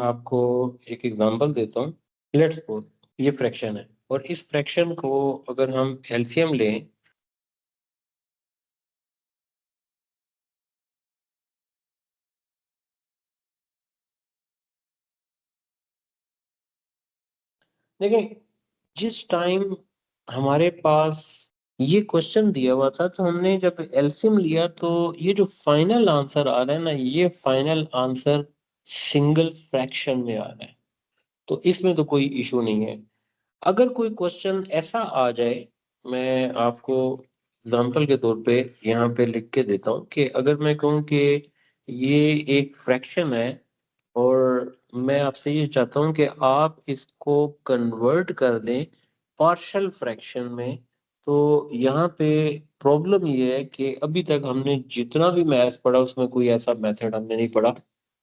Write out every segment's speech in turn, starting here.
आपको एक एग्जांपल देता हूँ। लेट्स सपोज ये फ्रैक्शन है और इस फ्रैक्शन को अगर हम एलसीएम लें देखें, जिस टाइम हमारे पास ये क्वेश्चन दिया हुआ था तो हमने जब एलसीएम लिया तो ये जो फाइनल आंसर आ रहा है ना, ये फाइनल आंसर सिंगल फ्रैक्शन में आ रहा है, तो इसमें तो कोई इशू नहीं है। अगर कोई क्वेश्चन ऐसा आ जाए, मैं आपको एग्जांपल के तौर पे यहाँ पे लिख के देता हूँ कि अगर मैं कहूँ कि ये एक फ्रैक्शन है और मैं आपसे ये चाहता हूँ कि आप इसको कन्वर्ट कर दें पार्शियल फ्रैक्शन में, तो यहाँ पे प्रॉब्लम ये है कि अभी तक हमने जितना भी मैथ्स पढ़ा उसमें कोई ऐसा मेथड हमने नहीं पढ़ा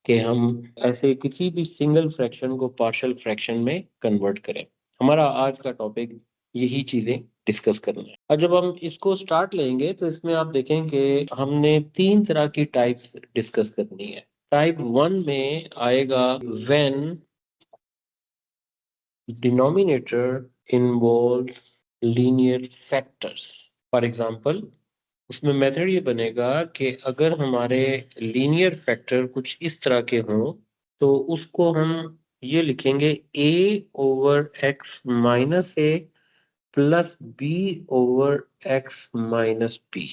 कि हम ऐसे किसी भी सिंगल फ्रैक्शन को पार्शियल फ्रैक्शन में कन्वर्ट करें। हमारा आज का टॉपिक यही चीजें डिस्कस करना है। और जब हम इसको स्टार्ट लेंगे तो इसमें आप देखें कि हमने 3 तरह की टाइप्स डिस्कस करनी है। टाइप 1 में आएगा when denominator involves linear factors. For example, उसमें मेथड ये बनेगा कि अगर हमारे लीनियर फैक्टर कुछ इस तरह के हों तो उसको हम ये लिखेंगे a over x minus a plus b over x minus b।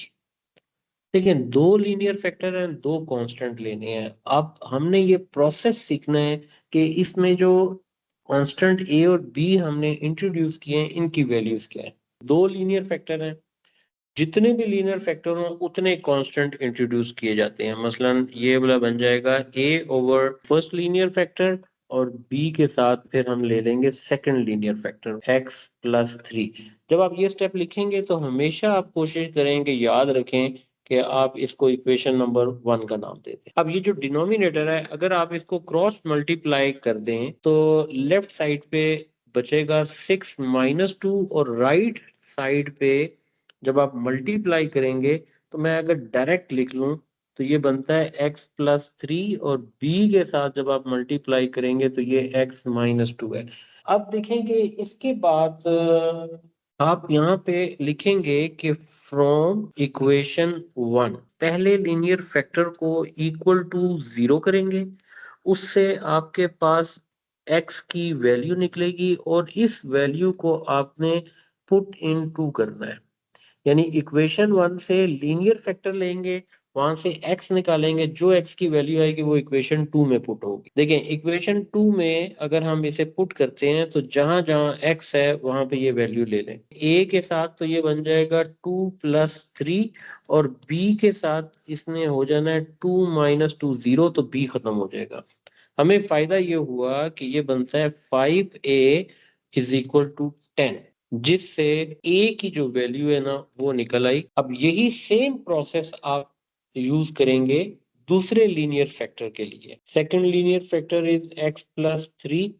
देखिए, दो लीनियर फैक्टर हैं, दो कांस्टेंट लेने हैं। अब हमने ये प्रोसेस सीखना है कि इसमें जो कांस्टेंट a और b हमने इंट्रोड्यूस किए हैं, इनकी वैल्यूज क्या है। दो लीनियर फैक्टर हैं, जितने भी लीनियर फैक्टर हों उतने कांस्टेंट इंट्रोड्यूस किए जाते हैं। मसलन ये वाला बन जाएगा a over first linear factor और b के साथ फिर हम ले लेंगे second linear factor x plus 3। जब आप ये स्टेप लिखेंगे तो हमेशा आप कोशिश करेंगे, याद रखें कि आप इसको इक्वेशन नंबर 1 का नाम दे दें। अब ये जो डिनोमिनेटर है, अगर आप इसको क्रॉस मल्टीप्लाई कर दें तो लेफ्ट साइड पे बचेगा 6 माइनस 2 और राइट साइड पे जब आप मल्टीप्लाई करेंगे तो मैं अगर डायरेक्ट लिख लूं तो ये बनता है x प्लस 3 और b के साथ जब आप मल्टीप्लाई करेंगे तो ये x माइनस 2 है। अब देखेंगे इसके बाद आप यहाँ पे लिखेंगे कि फ्रॉम इक्वेशन 1 पहले लीनियर फैक्टर को इक्वल टू 0 करेंगे, उससे आपके पास x की वैल्यू निकलेगी और इस वैल्यू को आपने पुट इन टू करना है। यानी इक्वेशन 1 से लीनियर फैक्टर लेंगे, वहां से x निकालेंगे, जो x की वैल्यू आएगी वो इक्वेशन 2 में पुट होगी। देखें, इक्वेशन 2 में अगर हम इसे पुट करते हैं तो जहां जहां x है वहां पे ये वैल्यू ले लें। a के साथ तो ये बन जाएगा 2 प्लस 3 और b के साथ इसने हो जाना है 2 माइनस 2 0, तो b खत्म हो जाएगा। हमें फायदा ये हुआ कि ये बनता है 5a इज इक्वल टू 10, जिससे a की जो वैल्यू है ना वो निकल आई। अब यही सेम प्रोसेस आप यूज करेंगे दूसरे लीनियर फैक्टर के लिए। Second linear factor is x plus 3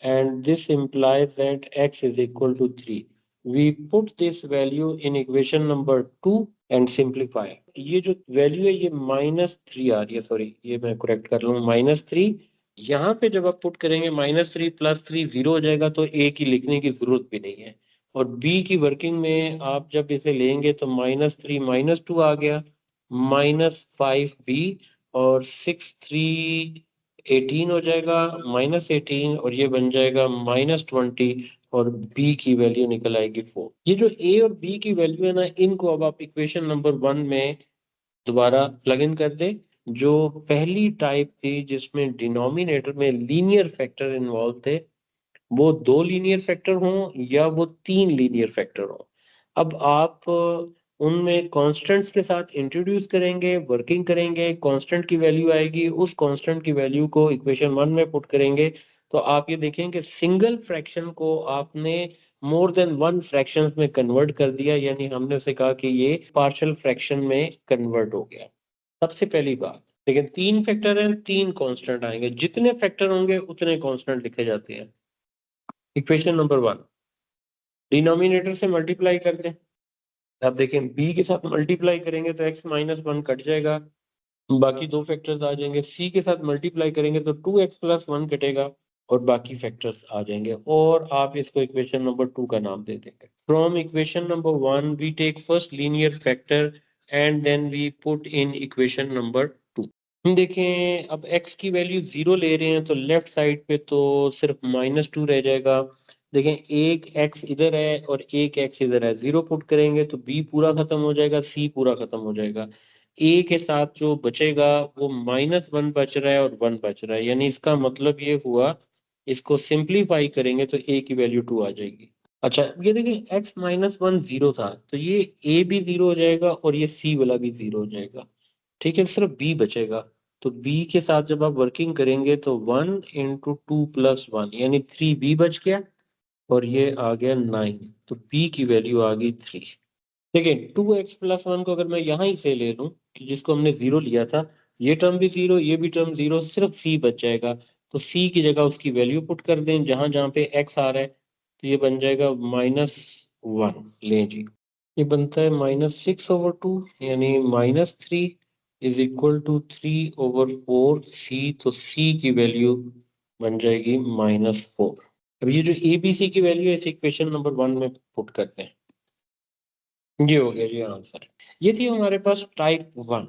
and this implies that x is equal to 3. We put this value in equation number 2 and simplify. ये जो वैल्यू है ये -3 आ रही है, सॉरी ये मैं करेक्ट कर लूँ, -3। यहाँ पे जब आप पुट करेंगे -3 प्लस 3 0 हो जाएगा, तो a की लिखने की जरूरत भी नहीं है। और b की वर्किंग में आप जब इसे लेंगे तो -3 -2 आ गया, -5b और 6 3 18 हो जाएगा, -18 और ये बन जाएगा -20 और b की वैल्यू निकल आएगी 4। ये जो a और b की वैल्यू है ना, इनको अब आप इक्वेशन नंबर 1 में दोबारा प्लग इन कर दे। जो पहली टाइप थी जिसमें डिनोमिनेटर में लीनियर फैक्टर इन्वॉल्व थे, वो 2 लीनियर फैक्टर हों या वो 3 लीनियर फैक्टर हों, अब आप उनमें कांस्टेंट्स के साथ इंट्रोड्यूस करेंगे, वर्किंग करेंगे, कांस्टेंट की वैल्यू आएगी, उस कांस्टेंट की वैल्यू को इक्वेशन 1 में पुट करेंगे तो आप ये देखेंगे सिंगल फ्रैक्शन को आपने मोर देन वन फ्रैक्शंस में कन्वर्ट कर दिया, यानी हमने उसे कहा कि ये पार्शियल फ्रैक्शन में कन्वर्ट हो गया। सबसे पहली बात, लेकिन 3 फैक्टर हैं, 3 कांस्टेंट आएंगे, जितने फैक्टर होंगे उतने कांस्टेंट लिखे जाते हैं। इक्वेशन नंबर 1 डिनोमिनेटर से मल्टीप्लाई कर दें। अब देखें b के साथ मल्टीप्लाई करेंगे तो x माइनस 1 कट जाएगा, बाकी दो फैक्टर्स आ जाएंगे, सी के साथ मल्टीप्लाई करेंगे तो 2x प्लस 1 कटेगा और बाकी फैक्टर्स आ जाएंगे और आप इसको इक्वेशन नंबर 2 का नाम दे देंगे। From equation number 1 we take first linear factor and then we put in equation number 2। देखें अब x की वैल्यू 0 ले रहे हैं तो लेफ्ट साइड पे तो सिर्फ -2 रह जाएगा। देखें एक x इधर है और एक x इधर है, 0 पुट करेंगे तो b पूरा खत्म हो जाएगा, c पूरा खत्म हो जाएगा। a के साथ जो बचेगा वो -1 बच रहा है और 1 बच रहा है, यानी इसका मतलब ये हुआ इसको सिंप्लीफाई करेंगे तो a की वैल्यू 2 आ जाएगी। अच्छा ये देखिए x -1 0 था तो ये a भी 0 हो जाएगा और ये c वाला भी 0 हो जाएगा। ठीक है, सिर्फ b बचेगा। तो b के साथ जब आप वर्किंग करेंगे तो 1 इंटू 2 प्लस 1 यानी 3b बच गया और ये आ गया 9, तो b की वैल्यू आ गई 3। देखिए 2x प्लस 1 को अगर मैं यहाँ ही से ले लूं कि जिसको हमने 0 लिया था, ये टर्म भी 0 ये भी टर्म 0, सिर्फ c बच जाएगा। तो c की जगह उसकी वैल्यू पुट कर दें जहां जहां पे x आ रहा है, तो ये बन जाएगा -1। लें जी, ये बनता है -6/2 यानी -3 इज इक्वल टू 3/4 c, तो c की वैल्यू बन जाएगी -4। अब ये जो ए बी सी की वैल्यू है इस इक्वेशन नंबर 1 में पुट करते हैं, ये हो गया जी आंसर। ये थी हमारे पास टाइप 1।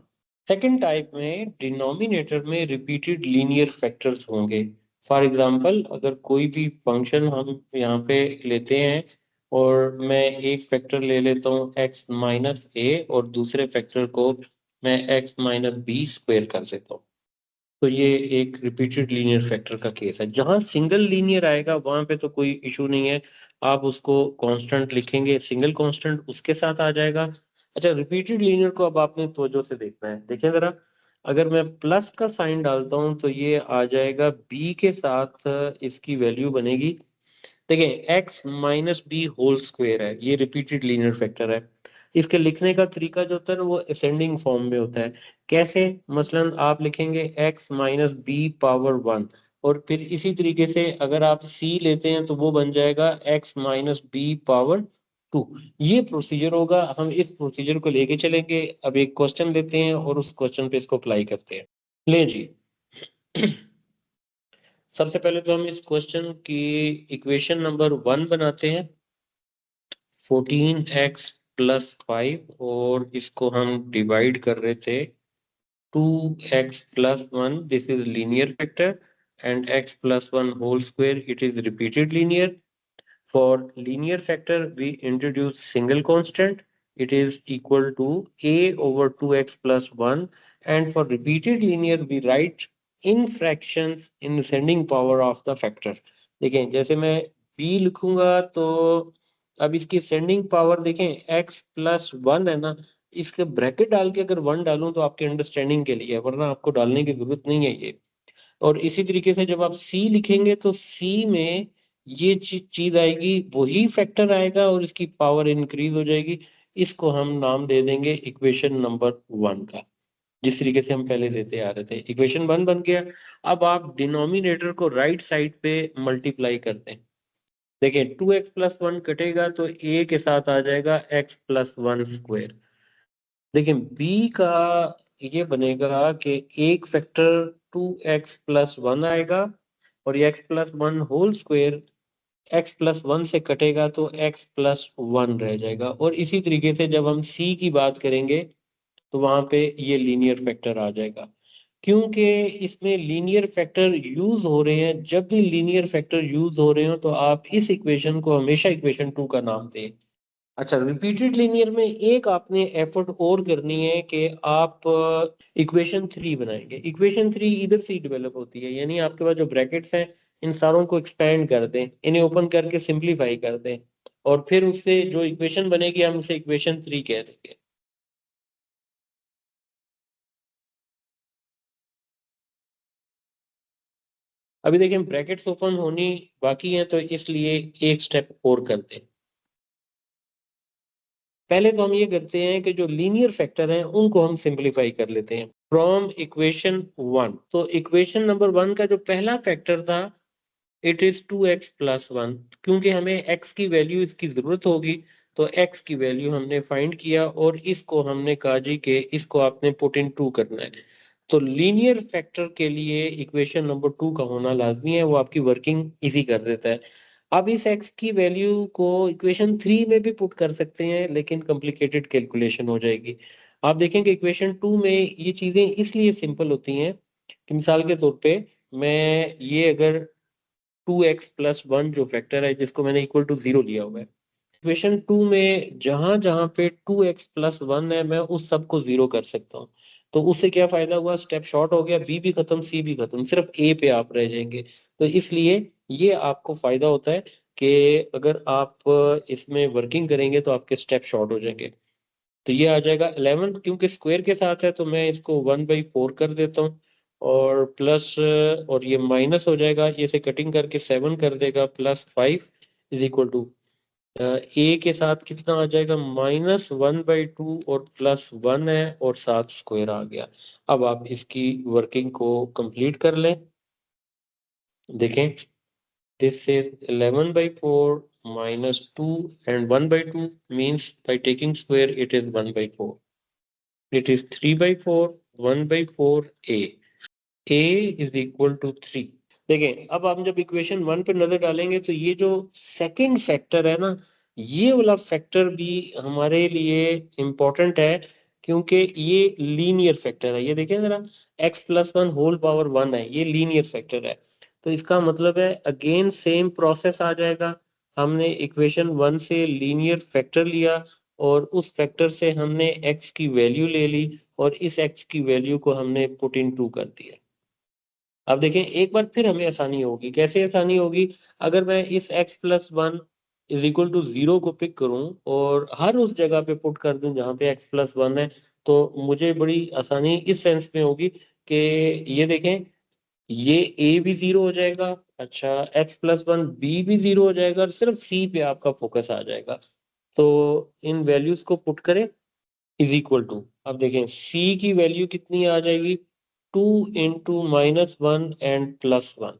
सेकंड टाइप में डिनोमिनेटर में रिपीटेड लीनियर फैक्टर्स होंगे। फॉर एग्जांपल अगर कोई भी फंक्शन हम यहाँ पे लेते हैं और मैं एक फैक्टर ले लेता हूँ x-a और दूसरे फैक्टर को मैं x-b² कर देता हूँ, तो ये एक रिपीटेड लीनियर फैक्टर का केस है। जहां सिंगल लीनियर आएगा वहां पे तो कोई इशू नहीं है, आप उसको कांस्टेंट लिखेंगे, सिंगल कांस्टेंट उसके साथ आ जाएगा। अच्छा रिपीटेड लीनियर को अब आपने तवज्जो से देखना है, देखिए जरा, अगर मैं प्लस का साइन डालता हूं तो ये आ जाएगा b के साथ, इसकी वैल्यू बनेगी, देखिए x-b² है, ये रिपीटेड लीनियर फैक्टर है। इसके लिखने का तरीका जो होता है ना वो असेंडिंग फॉर्म में होता है। कैसे? मसलन आप लिखेंगे x-b⁻1 और फिर इसी तरीके से अगर आप c लेते हैं तो वो बन जाएगा x-b⁻2। ये प्रोसीजर होगा, हम इस प्रोसीजर को लेके चलेंगे। अब एक क्वेश्चन लेते हैं और उस क्वेश्चन पे इसको अप्लाई करते हैं। ले जी सबसे पहले तो हम इस क्वेश्चन की इक्वेशन नंबर 1 बनाते हैं, 14x प्लस 5, और इसको हम डिवाइड कर रहे थे 2x plus 1, this is linear factor, and x plus 1 whole square, it is repeated linear. For linear factor, we introduce single constant. It is equal to a over 2x plus 1. And for repeated linear, we write in fractions in ascending power of the factor. देखें जैसे मैं b लिखूंगा तो अब इसकी ascending power देखें x plus 1 है ना, इसके ब्रैकेट डाल के अगर 1 डालूं तो आपके अंडरस्टैंडिंग के लिए है, वरना आपको डालने की जरूरत नहीं है ये। और इसी तरीके से जब आप C लिखेंगे तो C में ये चीज आएगी, वही फैक्टर आएगा और इसकी पावर इंक्रीज हो जाएगी। इसको हम नाम दे देंगे इक्वेशन नंबर 1 का, जिस तरीके से हम पहले देते आ रहे थे। इक्वेशन 1 बन गया। अब आप डिनोमिनेटर को राइट साइड पे मल्टीप्लाई करते हैं, देखिए 2x प्लस 1 कटेगा तो a के साथ आ जाएगा x प्लस 1²। देखिए b का ये बनेगा कि एक फैक्टर 2x प्लस 1 आएगा और ये x plus 1 whole square x plus 1 से कटेगा तो x प्लस 1 रह जाएगा। और इसी तरीके से जब हम c की बात करेंगे तो वहां पे ये लीनियर फैक्टर आ जाएगा, क्योंकि इसमें लीनियर फैक्टर यूज हो रहे हैं। जब भी लीनियर फैक्टर यूज हो रहे हो तो आप इस इक्वेशन को हमेशा इक्वेशन 2 का नाम दें। अच्छा रिपीटेड लीनियर में एक आपने एफर्ट और करनी है कि आप इक्वेशन 3 बनाएंगे। इक्वेशन 3 इधर से ही डेवलप होती है, यानी आपके पास जो ब्रैकेट्स हैं इन सारों को एक्सपेंड कर दें, इन्हें ओपन करके सिंप्लीफाई कर दें और फिर उससे जो इक्वेशन बनेगी हम उसे इक्वेशन 3 कह देंगे। अभी देखिए ब्रैकेट्स ओपन होनी बाकी है तो इसलिए एक स्टेप और करते हैं। पहले तो हम ये करते हैं कि जो लीनियर फैक्टर हैं उनको हम सिंप्लीफाई कर लेते हैं फ्रॉम इक्वेशन 1। तो इक्वेशन नंबर 1 का जो पहला फैक्टर था इट इज 2x प्लस 1, क्योंकि हमें x की वैल्यू इसकी जरूरत होगी तो x की वैल्यू हमने फाइंड किया और इसको हमने कहा जी कि इसको आपने पुट इन 2 करना है। तो लीनियर फैक्टर के लिए इक्वेशन नंबर 2 का होना लाजमी है, वो आपकी वर्किंग इजी कर देता है। अब इस x की वैल्यू को इक्वेशन 3 में भी पुट कर सकते हैं, लेकिन कॉम्प्लिकेटेड कैलकुलेशन हो जाएगी। आप देखेंगे इक्वेशन 2 में ये चीजें इसलिए सिंपल होती हैं कि मिसाल के तौर पे मैं ये अगर 2x प्लस 1 जो फैक्टर है जिसको मैंने इक्वल टू 0 लिया हुआ है, इक्वेशन 2 में जहां जहां पे 2x प्लस 1 है मैं उस सब को 0 कर सकता हूँ। तो उससे क्या फायदा हुआ, स्टेप शॉर्ट हो गया, बी भी खत्म सी भी खत्म, सिर्फ ए पे आप रह जाएंगे। तो इसलिए ये आपको फायदा होता है कि अगर आप इसमें वर्किंग करेंगे तो आपके स्टेप शॉर्ट हो जाएंगे। तो ये आ जाएगा 11, क्योंकि स्क्वायर के साथ है तो मैं इसको 1/4 कर देता हूँ, और प्लस और ये माइनस हो जाएगा, ये से कटिंग करके 7 कर देगा, +5 इज इक्वल टू ए के साथ कितना आ जाएगा, -1/2 और +1 है और साथ स्क्वायर आ गया। अब आप इसकी वर्किंग को कंप्लीट कर लें। देखें, this is 11/4 -2 and 1/2 means by taking square it is 1/4. It is 3/4, 1/4 a. a is equal to 3। देखें, अब आप जब इक्वेशन 1 पे नजर डालेंगे तो ये जो सेकंड फैक्टर है ना, ये वाला फैक्टर भी हमारे लिए इम्पोर्टेंट है, क्योंकि ये लीनियर फैक्टर है। ये देखें जरा, x+1 होल पावर 1 है, ये लीनियर फैक्टर है। तो इसका मतलब है अगेन सेम प्रोसेस आ जाएगा। हमने इक्वेशन 1 से लीनियर फैक्टर लिया और उस फैक्टर से हमने x की वैल्यू ले ली और इस x की वैल्यू को हमने पुट इन टू कर दिया। अब देखें, एक बार फिर हमें आसानी होगी। कैसे आसानी होगी, अगर मैं इस x+1 इज इक्वल टू 0 को पिक करूं और हर उस जगह पे पुट कर दूं जहां पे x+1 है, तो मुझे बड़ी आसानी इस सेंस में होगी कि ये देखें, ये a भी 0 हो जाएगा, अच्छा x+1 b भी 0 हो जाएगा और सिर्फ c पे आपका फोकस आ जाएगा। तो इन वैल्यूज को पुट करें, इज इक्वल टू, अब देखें c की वैल्यू कितनी आ जाएगी, 2 इंटू -1 एंड +1।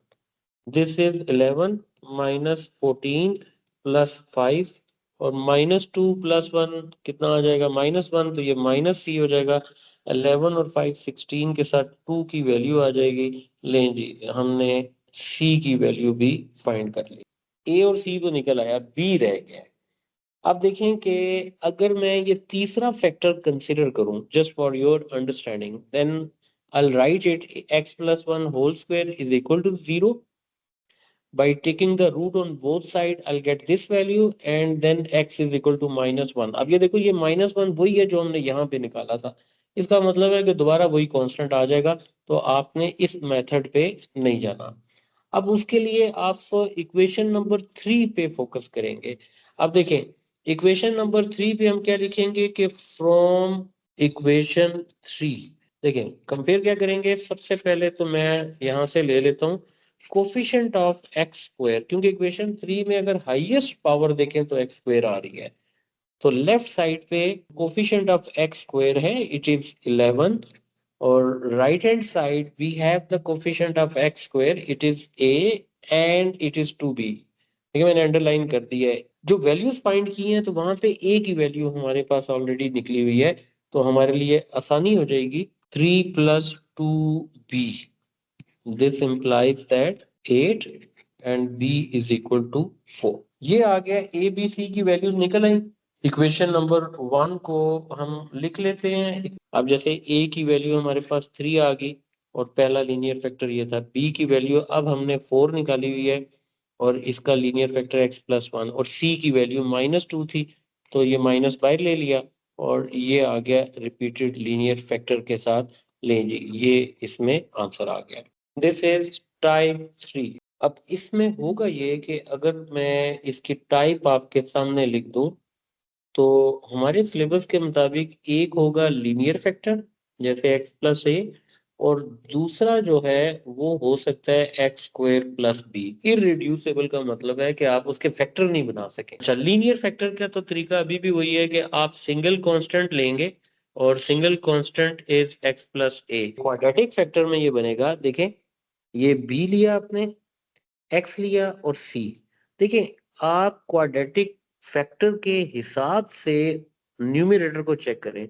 दिस इज 11 -14 +5 और -2 +1 कितना आ जाएगा, -1, तो ये -c हो जाएगा। 11 और 5 16 के साथ 2 की वैल्यू आ जाएगी। लें जी, हमने c की वैल्यू भी फाइंड कर ली। a और c तो निकल आया, b रह गया। अब देखें कि अगर मैं ये तीसरा फैक्टर कंसिडर करूं, just for your understanding, then I'll write it x+1 whole square is equal to 0. By taking the root on both sides, I'll get this value and then x is equal to -1। अब ये देखो, ये -1 वही है जो हमने यहाँ पे निकाला था। इसका मतलब है कि दोबारा वही कांस्टेंट आ जाएगा, तो आपने इस मेथड पे नहीं जाना। अब उसके लिए आप इक्वेशन नंबर 3 पे फोकस करेंगे। अब देखें, इक्वेशन नंबर 3 पे हम क्या लिखेंगे कि फ्रॉम इक्वेशन 3, देखें कंपेयर क्या करेंगे। सबसे पहले तो मैं यहाँ से ले लेता हूँ कोफिशिएंट ऑफ एक्स स्क्वायर, क्योंकि इक्वेशन 3 में अगर हाईएस्ट पावर देखें तो एक्स स्क्वायर आ रही है। तो लेफ्ट साइड पे कोफिशिएंट ऑफ एक्स स्क्वायर है, इट इज 11, और right hand side we have the coefficient of X square, it is a and it is 2b। देखिए, मैंने अंडरलाइन कर दिया है। जो वैल्यूज फाइंड की हैं तो वहां पे a की वैल्यू हमारे पास ऑलरेडी निकली हुई है, तो हमारे लिए आसानी हो जाएगी। 3 + 2b, this implies that 8 and b is equal to 4। ये आ गया, a b c की वैल्यूज निकल आई। इक्वेशन नंबर 1 को हम लिख लेते हैं। अब जैसे a की वैल्यू हमारे पास 3 आ गई और पहला लीनियर फैक्टर ये था। b की वैल्यू अब हमने 4 निकाली हुई है और इसका लीनियर फैक्टर x+1, और c की वैल्यू -2 थी, तो ये माइनस बाहर ले लिया और ये आ गया रिपीटेड लीनियर फैक्टर के साथ। लें जी, ये इसमें आंसर आ गया। This is type 3। अब इसमें होगा ये कि अगर मैं इसकी टाइप आपके सामने लिख दूं, तो हमारे सिलेबस के मुताबिक एक होगा लीनियर फैक्टर जैसे x+a, और दूसरा जो है वो हो सकता है x² + b। इररिड्यूसिबल का मतलब है कि आप उसके फैक्टर नहीं बना सके। अच्छा, लीनियर फैक्टर का तो तरीका अभी भी वही है कि आप सिंगल कांस्टेंट लेंगे और single constant is x+a। Quadratic factor में ये बनेगा, देखें, ये b लिया आपने, x लिया और c। देखिए, आप क्वाड्रेटिक फैक्टर के हिसाब से न्यूमरेटर को चेक करें।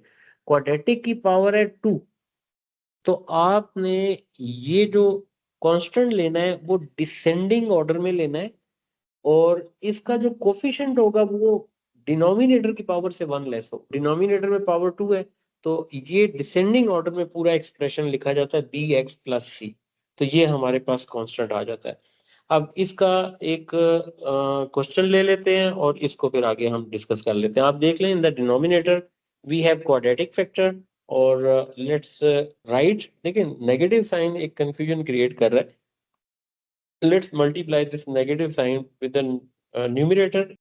क्वाड्रेटिक की पावर है 2, तो आपने ये जो कांस्टेंट लेना है वो डिसेंडिंग ऑर्डर में लेना है, और इसका जो कोफिशिएंट होगा वो डिनोमिनेटर की पावर से 1 लेस हो। डिनोमिनेटर में पावर 2 है, तो ये डिसेंडिंग ऑर्डर में पूरा एक्सप्रेशन लिखा जाता है बी एक्स प्लस सी। तो ये हमारे पास कांस्टेंट आ जाता है। अब इसका एक क्वेश्चन ले लेते हैं और इसको फिर आगे हम डिस्कस कर लेते हैं। आप देख लें, in the denominator we have quadratic factor, और लेट्स राइट। देखिए नेगेटिव साइन एक कंफ्यूजन क्रिएट कर रहा है। Let's multiply this negative sign with the numerator.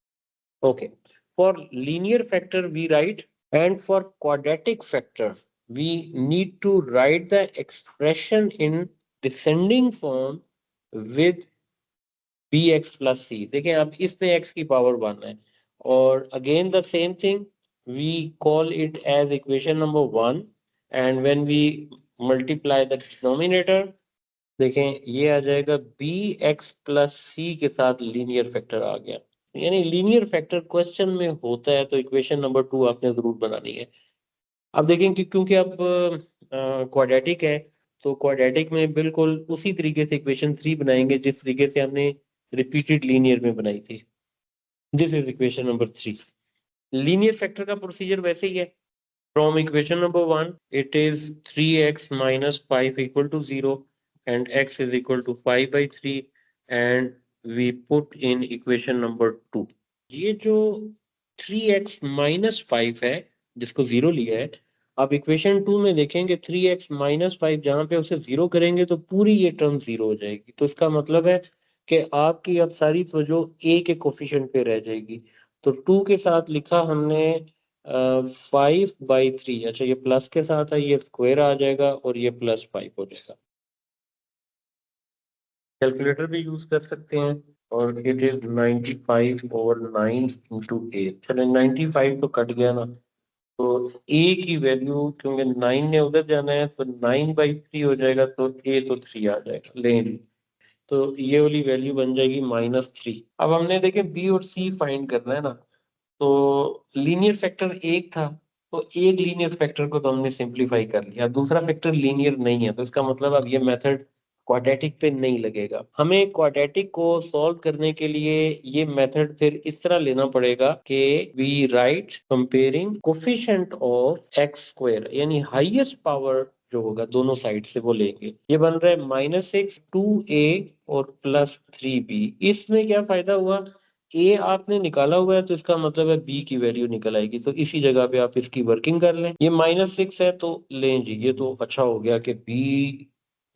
Okay. For linear factor, we write, and for quadratic factor, we need to write the expression in descending form with bx plus c. देखिए अब इसमें x की power 1 है, और again the same thing, we call it as equation number 1, and when we multiply the denominator, देखें ये आ जाएगा B x plus सी के साथ लीनियर फैक्टर आ गया। यानी लीनियर फैक्टर क्वेश्चन में होता है तो इक्वेशन नंबर 2 आपने जरूर बनानी है। अब देखें कि क्योंकि अब क्वाड्रेटिक है, तो क्वाड्रेटिक में बिल्कुल उसी तरीके से इक्वेशन 3 बनाएंगे जिस तरीके से हमने रिपीटेड लीनियर में बनाई थी। This is equation number 3। Linear factor का प्रोसीजर वैसे ही है। From equation number 1, it is 3x minus 5 equal to 0, and x is equal to 5 by 3, and we put in equation number 2. ये जो 3x minus 5 है जिसको 0 लिया है, आप इक्वेशन 2 में देखेंगे 3x minus 5 जहां पे उसे 0 करेंगे तो पूरी ये टर्म 0 हो जाएगी। तो इसका मतलब है कि आपकी अब सारी तवज्जो a के कोफिशिएंट पे रह जाएगी। तो 2 के साथ लिखा हमने 5/3। अच्छा, ये प्लस के साथ है, ये स्क्वायर आ जाएगा और ये +5 हो जाएगा। कैलकुलेटर भी यूज कर सकते हैं, और इट इज 95/9 इंटू ए। चले 95 तो कट गया ना, तो ए की वैल्यू क्योंकि 9 ने उधर जाना है तो 9/3 हो जाएगा, तो ए तो 3 आ जाएगा। लें, तो ये वाली वैल्यू बन जाएगी -3। अब हमने देखे बी और सी फाइंड करना है ना, तो लीनियर फैक्टर एक था, तो एक लीनियर फैक्टर को तो हमने सिंपलीफाई कर लिया। दूसरा फैक्टर लीनियर नहीं है, तो इसका मतलब अब ये मेथड क्वाड्रेटिक पे नहीं लगेगा। हमें क्वाड्रेटिक को सॉल्व करने के लिए ये मेथड फिर इस तरह लेना पड़ेगा कि we write comparing coefficient of X square, यानी हाईएस्ट पावर जो होगा दोनों साइड से वो लेंगे। ये बन रहा है -6 2a और +3b। इसमें क्या फायदा हुआ, ए आपने निकाला हुआ है तो इसका मतलब है बी की वैल्यू निकल आएगी, तो इसी जगह पे आप इसकी वर्किंग कर लें। ये -6 है तो लें जी, ये तो अच्छा हो गया कि बी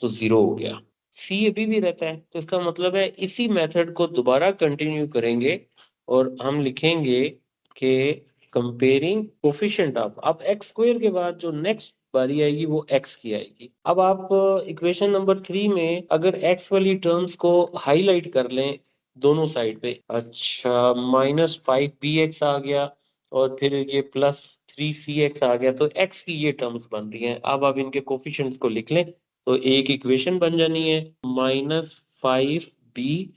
तो 0 हो गया। सी अभी भी रहता है, तो इसका मतलब है इसी मेथड को दोबारा कंटिन्यू करेंगे और हम लिखेंगे कि कंपेयरिंग कोफिशिएंट ऑफ, अब एक्स स्क्वायर के बाद जो नेक्स्ट बारी आएगी वो एक्स की आएगी। अब आप इक्वेशन नंबर 3 में अगर एक्स वाली टर्म्स को हाईलाइट कर लें दोनों साइड पे, अच्छा -5bx आ गया और फिर ये +3cx आ गया, तो x की ये टर्म्स बन रही हैं। अब आप इनके कोफिशिएंट्स को लिख लें तो एक इक्वेशन बन जानी है -5b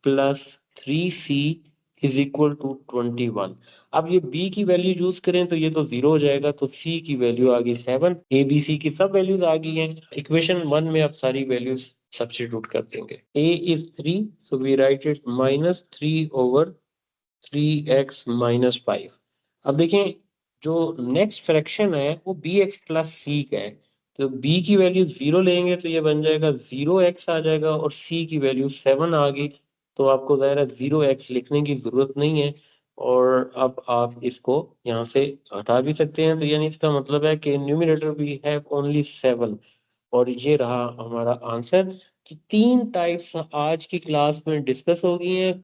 +3c is equal to 21। अब ये b की वैल्यू यूज करें तो ये तो 0 हो जाएगा, तो c की वैल्यू आ गई 7। a b c की सब वैल्यूज आ गई हैं। इक्वेशन 1 में आप सारी वैल्यूज सब्स्टिट्यूट कर देंगे। a is 3, so we write it -3/3x - 5। अब देखें जो नेक्स्ट फ्रैक्शन है वो bx + c का है, तो b की वैल्यू 0 लेंगे तो ये बन जाएगा 0x आ जाएगा, और c की वैल्यू 7 आ गई, तो आपको ज़ाहिर है 0x लिखने की जरूरत नहीं है, और अब आप इसको यहाँ से हटा भी सकते हैं। तो यानी इसका मतलब है कि न्यूमरेटर वी हैव ओनली 7, और ये रहा हमारा आंसर। कि 3 टाइप्स आज की क्लास में डिस्कस हो गई हैं।